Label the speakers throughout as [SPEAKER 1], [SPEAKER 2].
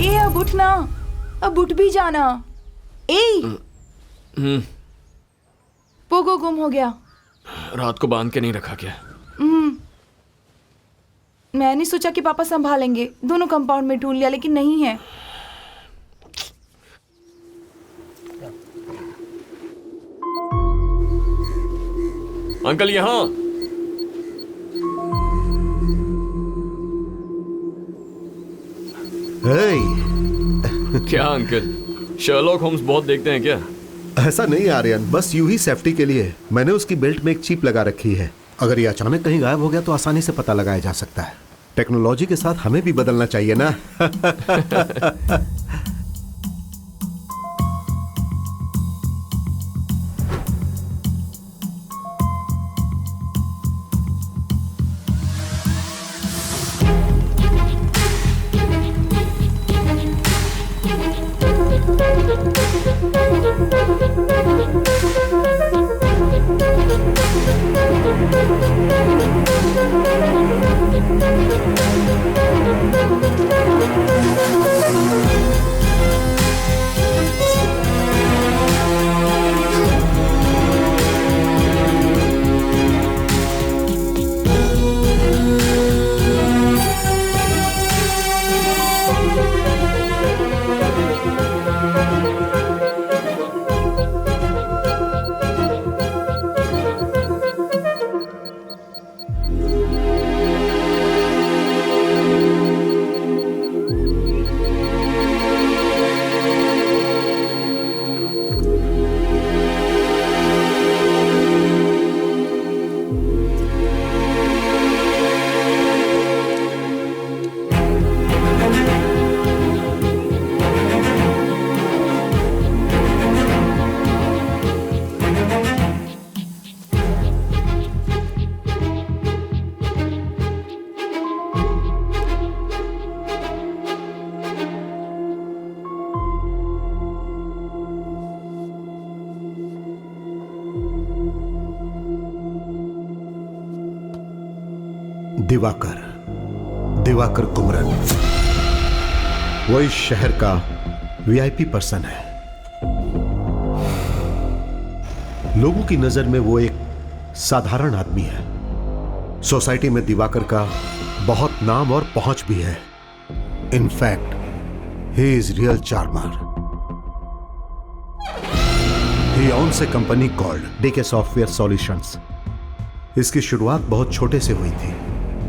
[SPEAKER 1] ए अब उठना, अब उठ भी जाना। ए पोगो गुम हो गया।
[SPEAKER 2] रात को बांध के नहीं रखा क्या?
[SPEAKER 1] मैंने सोचा कि पापा संभालेंगे, दोनों कंपाउंड में ढूंढ लिया लेकिन नहीं है।
[SPEAKER 2] अंकल यहाँ। क्या अंकल, शर्लॉक होम्स बहुत देखते हैं क्या?
[SPEAKER 3] ऐसा नहीं आर्यन, बस यूं ही सेफ्टी के लिए मैंने उसकी बेल्ट में एक चिप लगा रखी है। अगर ये अचानक कहीं गायब हो गया तो आसानी से पता लगाया जा सकता है। टेक्नोलॉजी के साथ हमें भी बदलना चाहिए ना। दिवाकर कुमरन, वो इस शहर का वीआईपी पर्सन है। लोगों की नजर में वो एक साधारण आदमी है। सोसाइटी में दिवाकर का बहुत नाम और पहुंच भी है। In fact he is real charmer. He owns a company called DK software solutions. इसकी शुरुआत बहुत छोटे से हुई थी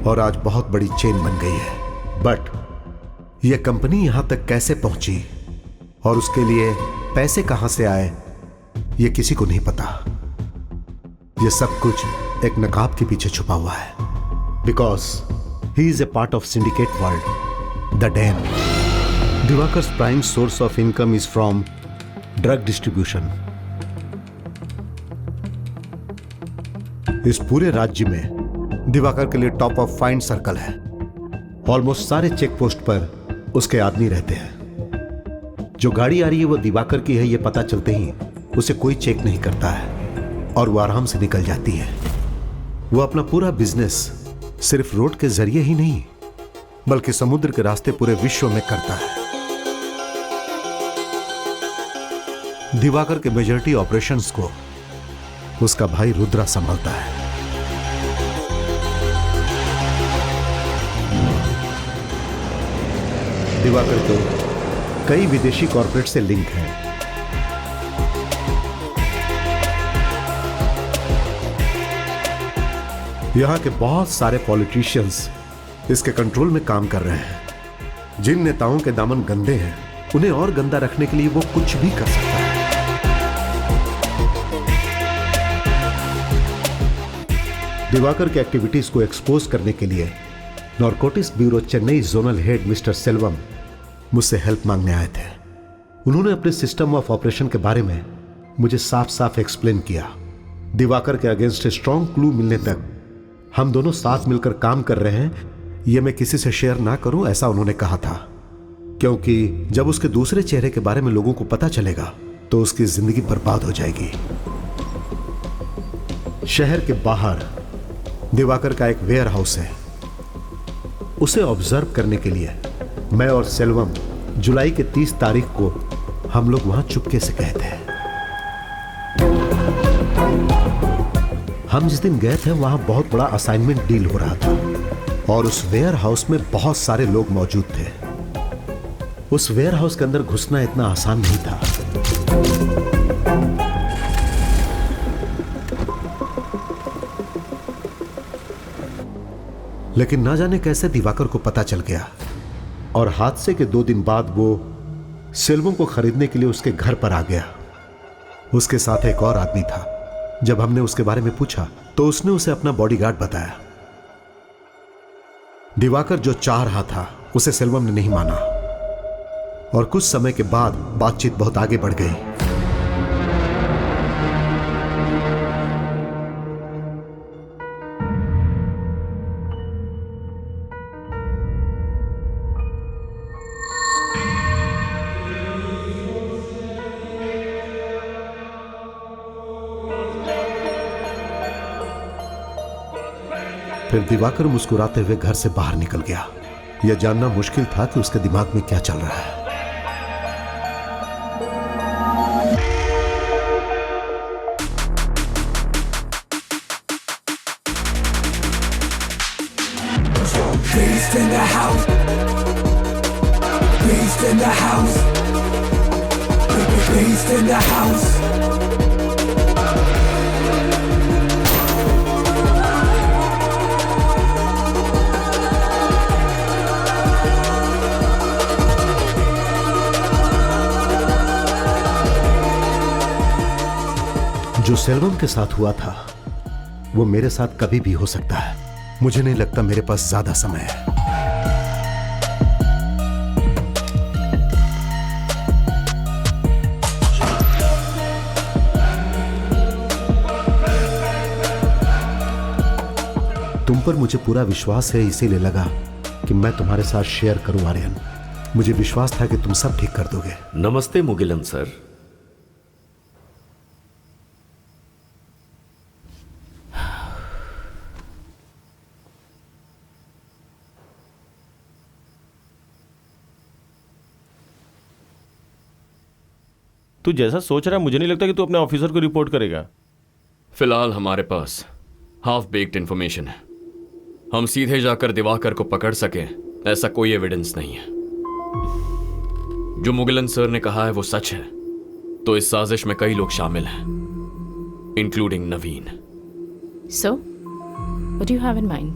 [SPEAKER 3] और आज बहुत बड़ी चेन बन गई है। बट यह कंपनी यहां तक कैसे पहुंची और उसके लिए पैसे कहां से आए, यह किसी को नहीं पता। यह सब कुछ एक नकाब के पीछे छुपा हुआ है। Because he is a part of syndicate world, the don. Diwakar's prime source of income is from drug distribution. इस पूरे राज्य में दिवाकर के लिए टॉप ऑफ फाइंड सर्कल है। ऑलमोस्ट सारे चेक पोस्ट पर उसके आदमी रहते हैं। जो गाड़ी आ रही है वो दिवाकर की है, ये पता चलते ही उसे कोई चेक नहीं करता है और वो आराम से निकल जाती है। वो अपना पूरा बिजनेस सिर्फ रोड के जरिए ही नहीं बल्कि समुद्र के रास्ते पूरे विश्व में करता है। दिवाकर के मेजॉरिटी ऑपरेशंस को उसका भाई रुद्रा संभालता है। दिवाकर को कई विदेशी कॉर्पोरेट से लिंक है। यहां के बहुत सारे पॉलिटिशियंस इसके कंट्रोल में काम कर रहे हैं। जिन नेताओं के दामन गंदे हैं उन्हें और गंदा रखने के लिए वो कुछ भी कर सकता है। दिवाकर के एक्टिविटीज को एक्सपोज करने के लिए narcotics bureau Chennai zonal head mister Selvam मुझसे हेल्प मांगने आए थे। उन्होंने अपने सिस्टम ऑफ ऑपरेशन के बारे में मुझे साफ साफ एक्सप्लेन किया। दिवाकर के अगेंस्ट स्ट्रॉन्ग क्लू मिलने तक हम दोनों साथ मिलकर काम कर रहे हैं, यह मैं किसी से शेयर ना करूं, ऐसा उन्होंने कहा था। क्योंकि जब उसके दूसरे चेहरे के बारे में लोगों को पता चलेगा तो उसकी जिंदगी बर्बाद हो जाएगी। शहर के बाहर दिवाकर का एक वेयर हाउस है। उसे ऑब्जर्व करने के लिए मैं और सेल्वम जुलाई के 30 तारीख को हम लोग वहां चुपके से गए थे। हम जिस दिन गए थे वहां बहुत बड़ा असाइनमेंट डील हो रहा था और उस वेयर हाउस में बहुत सारे लोग मौजूद थे। उस वेयर हाउस के अंदर घुसना इतना आसान नहीं था। लेकिन ना जाने कैसे दिवाकर को पता चल गया और हादसे के 2 दिन बाद वो सेल्वम को खरीदने के लिए उसके घर पर आ गया। उसके साथ एक और आदमी था। जब हमने उसके बारे में पूछा तो उसने उसे अपना बॉडीगार्ड बताया। दिवाकर जो चाह रहा था उसे सेल्वम ने नहीं माना और कुछ समय के बाद बातचीत बहुत आगे बढ़ गई। फिर दिवाकर मुस्कुराते हुए घर से बाहर निकल गया। यह जानना मुश्किल था कि उसके दिमाग में क्या चल रहा है।
[SPEAKER 4] Beast in the house. Beast in the house. Beast in the house.
[SPEAKER 3] जो सेल्वम के साथ हुआ था वो मेरे साथ कभी भी हो सकता है। मुझे नहीं लगता मेरे पास ज्यादा समय है। तुम पर मुझे पूरा विश्वास है, इसीलिए लगा कि मैं तुम्हारे साथ शेयर करूं आर्यन। मुझे विश्वास था कि तुम सब ठीक कर दोगे।
[SPEAKER 5] नमस्ते मुगिलन सर।
[SPEAKER 6] तू जैसा सोच रहा है मुझे नहीं लगता कि तू अपने ऑफिसर को रिपोर्ट करेगा।
[SPEAKER 2] फिलहाल हमारे पास हाफ बेक्ड इंफॉर्मेशन है। हम सीधे जाकर दिवाकर को पकड़ सके ऐसा कोई एविडेंस नहीं है। जो मुगिलन सर ने कहा है वो सच है तो इस साजिश में कई लोग शामिल हैं, including Naveen.
[SPEAKER 7] So, what do you have in mind?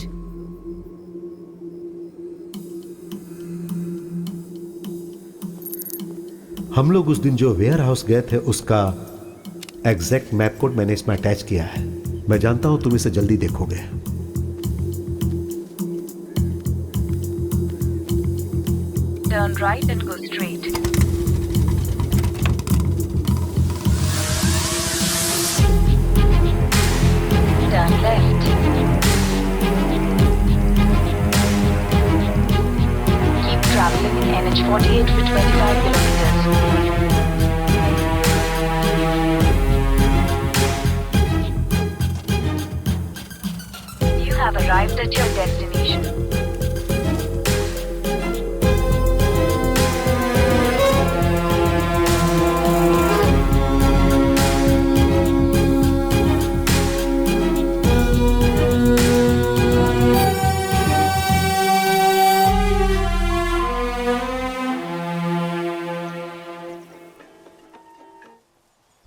[SPEAKER 3] हम लोग उस दिन जो वेयर हाउस गए थे उसका एग्जैक्ट मैप कोड मैंने इसमें अटैच किया है। मैं जानता हूं तुम इसे जल्दी देखोगे।
[SPEAKER 8] Turn right and go straight. Turn left. Keep traveling in NH 48 for 25 kilometers. You have arrived at your destination.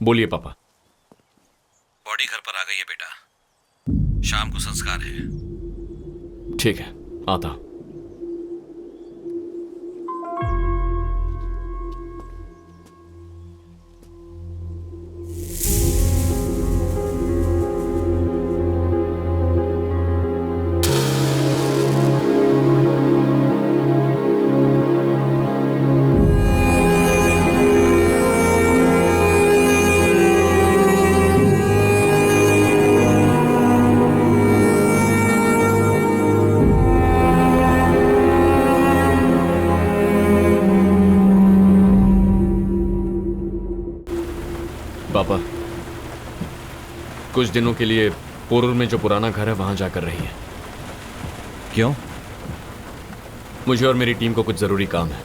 [SPEAKER 2] बोलिए पापा।
[SPEAKER 9] बॉडी घर पर आ गई है बेटा। शाम को संस्कार है।
[SPEAKER 2] ठीक है, आता। पापा, कुछ दिनों के लिए पोरूर में जो पुराना घर है वहां जाकर रही है।
[SPEAKER 9] क्यों?
[SPEAKER 2] मुझे और मेरी टीम को कुछ जरूरी काम है।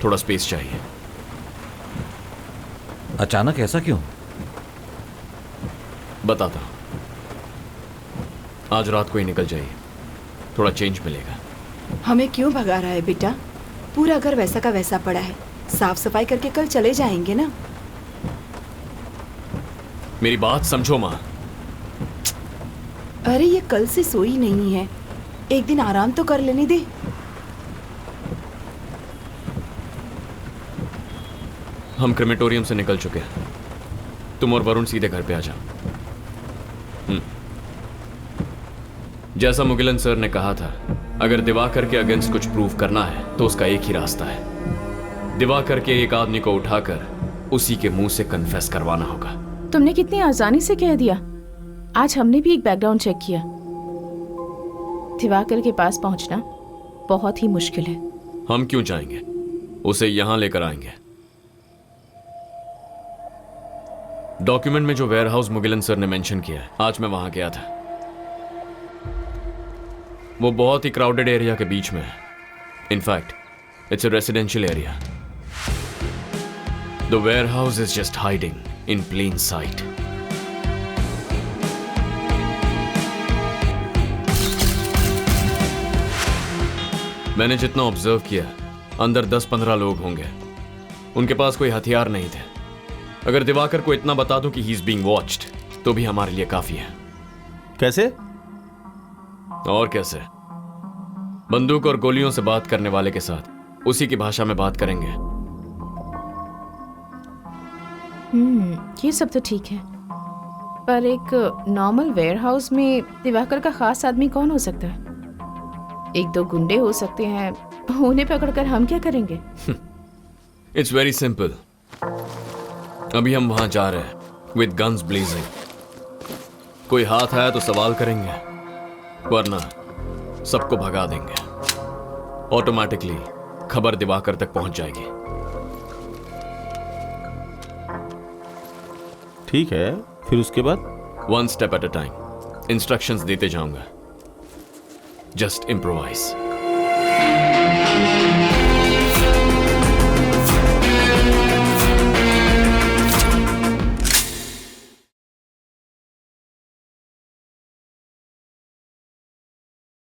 [SPEAKER 2] थोड़ा स्पेस चाहिए।
[SPEAKER 9] अचानक ऐसा क्यों?
[SPEAKER 2] बताता हूं। आज रात को ही निकल जाइए, थोड़ा चेंज मिलेगा।
[SPEAKER 1] हमें क्यों भगा रहा है बेटा? पूरा घर वैसा का वैसा पड़ा है, साफ सफाई करके कल चले जाएंगे ना।
[SPEAKER 2] मेरी बात समझो माँ।
[SPEAKER 1] अरे ये कल से सोई नहीं है, एक दिन आराम तो कर लेने दे।
[SPEAKER 2] हम क्रेमेटोरियम से निकल चुके हैं, तुम और वरुण सीधे घर पे आ जाओ। जैसा मुगिलन सर ने कहा था, अगर दिवाकर के अगेंस्ट कुछ प्रूव करना है तो उसका एक ही रास्ता है, दिवाकर के एक आदमी को उठाकर उसी के मुंह से कन्फेस करवाना होगा।
[SPEAKER 7] तुमने कितनी आसानी से कह दिया। आज हमने भी एक बैकग्राउंड चेक किया। दिवाकर के पास पहुंचना बहुत ही मुश्किल है।
[SPEAKER 2] हम क्यों जाएंगे, उसे यहां लेकर आएंगे। डॉक्यूमेंट में जो वेयरहाउस मुगिलन सर ने मेंशन किया है, आज मैं वहां गया था। वो बहुत ही क्राउडेड एरिया के बीच में है। In fact it's a residential area. The warehouse is just hiding in plain sight. मैंने जितना ऑब्जर्व किया, अंदर 10-15 लोग होंगे। उनके पास कोई हथियार नहीं थे। अगर दिवाकर को इतना बता दूं कि ही इज बीइंग वॉच्ड, तो भी हमारे लिए काफी है।
[SPEAKER 6] कैसे?
[SPEAKER 2] और कैसे? बंदूक और गोलियों से बात करने वाले के साथ उसी की भाषा में बात करेंगे।
[SPEAKER 7] ये सब तो ठीक है, पर एक नॉर्मल वेयरहाउस में दिवाकर का खास आदमी कौन हो सकता है? 1-2 गुंडे हो सकते हैं, उन्हें पकड़कर हम क्या करेंगे?
[SPEAKER 2] It's very simple. अभी हम वहां जा रहे हैं विद गन्स ब्लेजिंग। कोई हाथ आया तो सवाल करेंगे, वरना सबको भगा देंगे। ऑटोमेटिकली खबर दिवाकर तक पहुंच जाएगी।
[SPEAKER 6] ठीक है, फिर उसके बाद?
[SPEAKER 2] One step at a time. Instructions देते जाऊंगा। Just improvise.